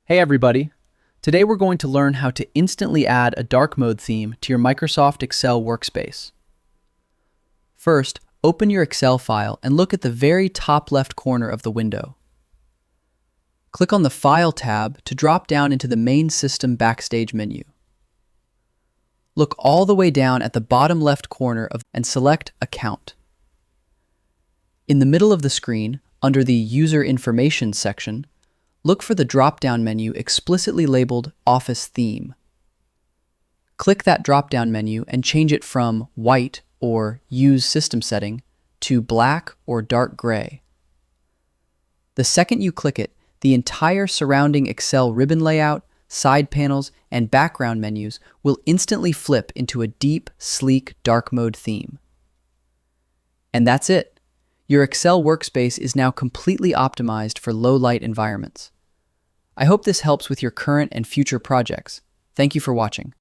Hey everybody! Today we're going to learn how to instantly add a dark mode theme to your Microsoft Excel workspace. First, open your Excel file and look at the very top left corner of the window. Click on the File tab to drop down into the Main System Backstage menu. Look all the way down at the bottom left corner and select Account. In the middle of the screen, under the User Information section, look for the drop-down menu explicitly labeled Office Theme. Click that drop-down menu and change it from white or Use System Setting to black or dark gray. The second you click it, the entire surrounding Excel ribbon layout, side panels, and background menus will instantly flip into a deep, sleek dark mode theme. And that's it. Your Excel workspace is now completely optimized for low-light environments. I hope this helps with your current and future projects. Thank you for watching.